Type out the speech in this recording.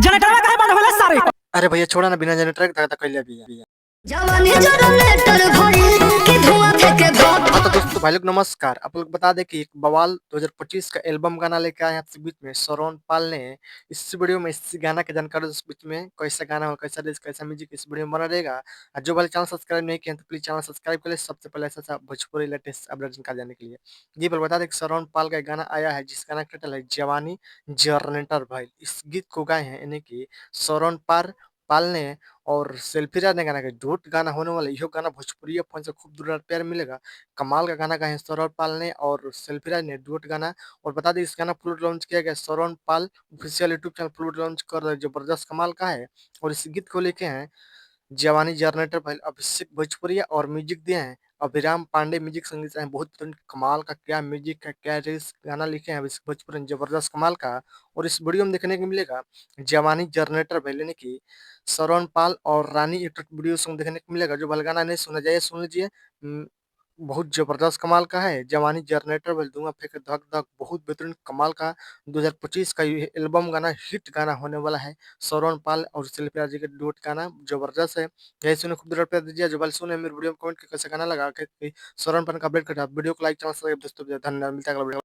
Generator काहे बंद होले सारे। अरे भैया छोड़ा ना, बिना जनरेटर के धक्का कैले भी। जवानी जनरेटर भइल कि धुआं फेंके भोग। हाँ तो दोस्तों भाई लोग नमस्कार। आप लोग बता दें कि एक बवाल 2025 का एल्बम गाना लेके आए हैं आपसे बीच में श्रवण पाल ने। इस वीडियो में इस गाना के जानकारी उस बीच में कैसा गाना हो, कैसा डिस्क, कैसा म्यूजिक इस वीडियो में बना रहेगा। और जो वाले चैनल सब्सक्राइब नहीं किए हैं तो प्लीज चैनल सब्सक्राइब कर ले, सबसे पहले ऐसा भोजपुरी लेटेस्ट अपडेट निकाल जाने के लिए। जी पर बता दें कि श्रवण पाल का एक गाना आया है जिस गाना का टाइटल है जवानी जनरेटर भाई। इस गीत को गाए हैं यानी कि श्रवण पाल ने और सेल्फी राज ने गाना का डुएट गाना होने वाला। यह गाना भोजपुरी फैन से खूब दुलार प्यार मिलेगा। कमाल का गाना गाए हैं सौरभ पाल ने और सेल्फी राज ने डुएट गाना। और बता दें इस गाना फुल लॉन्च किया गया सौरभ पाल ऑफिशियल यूट्यूब चैनल फुल लॉन्च कर रहे हैं, जबरदस्त कमाल का है। और इस गीत को लेके हैं जवानी जनरेटर भाई अभिषेक भोजपुरिया और म्यूजिक दिए हैं अभिराम पांडे। म्यूजिक संगीत हैं बहुत कमाल का, क्या म्यूजिक है क्या रील्स गाना लिखे हैं अभिषेक भोजपुरी ने, जबरदस्त कमाल का। और इस वीडियो में देखने को मिलेगा जवानी जनरेटर भाई लेने की श्रवण पाल और रानी एक वीडियो सॉन्ग देखने को मिलेगा। जो भलगाना नहीं सुना जाइए सुन लीजिए। बहुत जबरदस्त कमाल का है जवानी जनरेटर बोल दूंगा फेंक धक धक, बहुत बेहतरीन कमाल का 2025 का ये एल्बम गाना हिट गाना होने वाला है। श्रवण पाल और शिल्पा जी के डुएट गाना जबरदस्त है। यही सुने खूब देर पे दीजिए। जो बाल सुने मेरे वीडियो में कमेंट करके कैसा गाना लगा के श्रवण पाल का अपडेट कर वीडियो को लाइक चैनल सब्सक्राइब दोस्तों धन्यवाद। मिलता है अगला वीडियो।